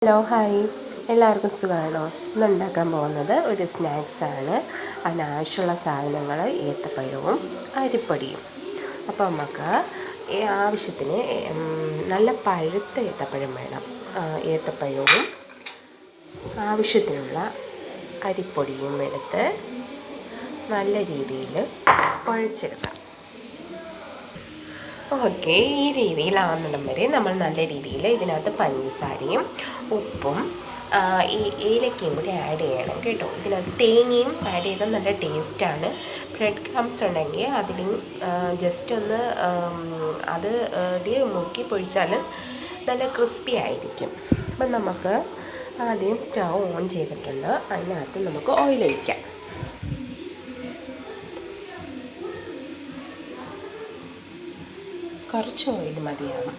Hello hi, എല്ലാവർക്കും സുഖമാണോ? ഇന്ന് ഉണ്ടാക്കാൻ പോകുന്നത് ഒരു സ്നാക്സാണ്. അതിനാവശ്യമുള്ള സാധനങ്ങൾ ഏത്തപ്പഴവും അരിപ്പൊടിയും. അപ്പോൾ നമുക്ക് ആവശ്യത്തിന് നല്ല പഴുത്ത ഏത്തപ്പഴം വേണം. ഏത്തപ്പഴവും ആവശ്യത്തിനുള്ള അരിപ്പൊടിയും എടുത്ത് നല്ല രീതിയിൽ കുഴച്ചെടുക്കാം. ഓക്കെ, ഈ രീതിയിലാവുന്നിടം വരെ നമ്മൾ നല്ല രീതിയിൽ ഇതിനകത്ത് പഞ്ചസാരയും ഉപ്പും ഈ ഏലക്കയും കൂടി ആഡ് ചെയ്യണം കേട്ടോ. ഇതിനകത്ത് തേങ്ങയും ആഡ് ചെയ്താൽ നല്ല ടേസ്റ്റാണ്. ബ്രെഡ് ക്രംസ് ഉണ്ടെങ്കിൽ അതിലും ജസ്റ്റ് ഒന്ന് അത് മുക്കി പൊഴിച്ചാൽ നല്ല ക്രിസ്പി ആയിരിക്കും. അപ്പം നമുക്ക് ആദ്യം സ്റ്റവ് ഓൺ ചെയ്തിട്ടുണ്ട്. അതിനകത്ത് നമുക്ക് ഓയിൽ ഒഴിക്കാം. കുറച്ച് ഓയിൽ മതിയാകും.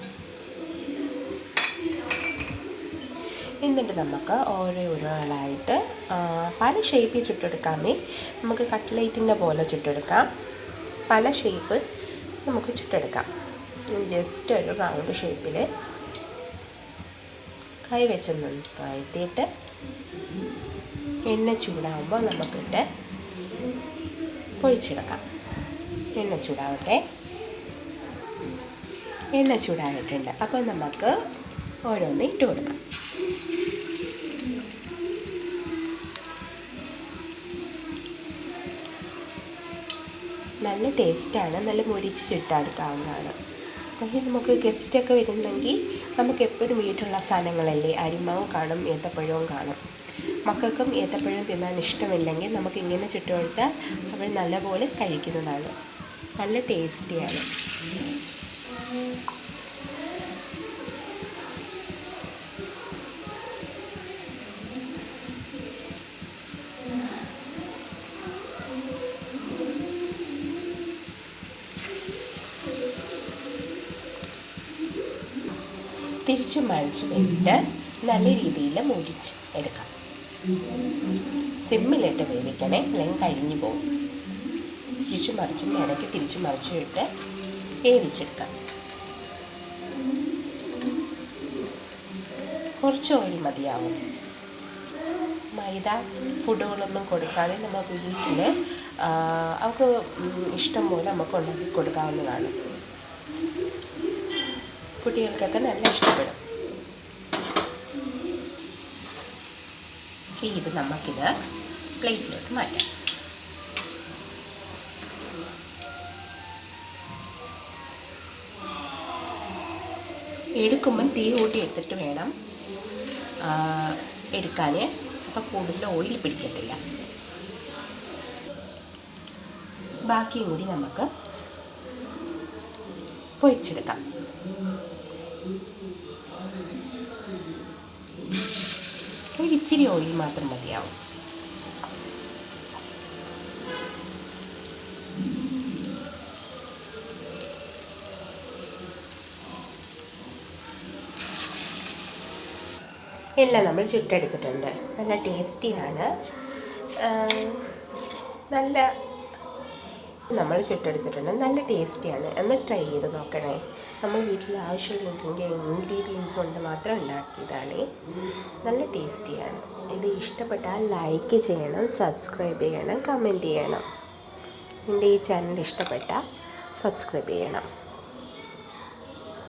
എന്നിട്ട് നമുക്ക് ഓരോ ഉരുളകളായിട്ട് പല ഷേപ്പിൽ ചുട്ടെടുക്കാമേ. നമുക്ക് കട്ട്ലേറ്റിൻ്റെ പോലെ ചുട്ടെടുക്കാം. പല ഷേപ്പ് നമുക്ക് ചുട്ടെടുക്കാം. ജസ്റ്റ് ഒരു റൗണ്ട് ഷേപ്പിൽ കൈ വെച്ചൊന്ന് താഴ്ത്തിയിട്ട് എണ്ണ ചൂടാകുമ്പോൾ നമുക്കിട്ട് പൊഴിച്ചെടുക്കാം. എണ്ണ ചൂടാവട്ടെ. എണ്ണ ചൂടായിട്ടുണ്ട്. അപ്പോൾ നമുക്ക് ഓരോന്ന് ഇട്ട് കൊടുക്കാം. നല്ല ടേസ്റ്റാണ്. നല്ല മുരിച്ച് ചുട്ടെടുക്കാവുന്നതാണ്. പക്ഷേ നമുക്ക് ഗസ്റ്റൊക്കെ വരുന്നെങ്കിൽ നമുക്ക് എപ്പോഴും വീട്ടിലുള്ള സാധനങ്ങളല്ലേ. അരിമാവും കാണും, ഏത്തപ്പഴവും കാണും. മക്കൾക്കും ഏത്തപ്പഴം തിന്നാൻ ഇഷ്ടമില്ലെങ്കിൽ നമുക്ക് ഇങ്ങനെ ചുട്ട് കൊടുത്താൽ അവർ നല്ലപോലെ കഴിക്കുന്നതാണ്. നല്ല ടേസ്റ്റിയാണ്. തിരിച്ചും മറിച്ചിട്ട് നല്ല രീതിയിൽ മുരിച്ച് എടുക്കാം. സിമ്മിലിട്ട് വേവിക്കണേ, അല്ലെങ്കിൽ കരിഞ്ഞു പോകും. തിരിച്ചും മറിച്ചും ഇടയ്ക്ക് തിരിച്ചും മറിച്ചും ഇട്ട് വേവിച്ചെടുക്കാം. കുറച്ച് ഓയിൽ മതിയാവും. മൈദ ഫുഡുകളൊന്നും കൊടുക്കാതെ നമുക്ക് വീട്ടിൽ അവർക്ക് ഇഷ്ടം പോലെ നമുക്ക് ഉണ്ടാക്കി കൊടുക്കാവുന്നതാണ്. കുട്ടികൾക്കൊക്കെ നല്ല ഇഷ്ടപ്പെടും. ഇത് നമുക്കിത് പ്ലേറ്റിലോട്ട് മാറ്റാം. എടുക്കുമ്പം തീ കൂട്ടി എടുത്തിട്ട് വേണം എടുക്കാൻ. അപ്പോൾ കൂടുതൽ ഓയിൽ പിടിക്കത്തില്ല. ബാക്കിയും കൂടി നമുക്ക് പൊരിച്ചെടുക്കാം. ഇച്ചിരി ഓയിൽ മാത്രം മതിയാവും. എല്ലാം നമ്മൾ ചുട്ടെടുത്തിട്ടുണ്ട്. നല്ല ടേസ്റ്റിയാണ്. നമ്മൾ ചുട്ടെടുത്തിട്ടുണ്ട്. നല്ല ടേസ്റ്റിയാണ്. ഒന്ന് ട്രൈ ചെയ്ത് നോക്കണേ. നമ്മൾ വീട്ടിൽ ആവശ്യമുള്ള ഇൻഗ്രീഡിയൻസ് കൊണ്ട് മാത്രം ഉണ്ടാക്കിയതാണ്. നല്ല ടേസ്റ്റിയാണ്. ഇത് ഇഷ്ടപ്പെട്ടാൽ ലൈക്ക് ചെയ്യണം, സബ്സ്ക്രൈബ് ചെയ്യണം, കമൻറ്റ് ചെയ്യണം. എൻ്റെ ഈ ചാനൽ ഇഷ്ടപ്പെട്ടാൽ സബ്സ്ക്രൈബ് ചെയ്യണം.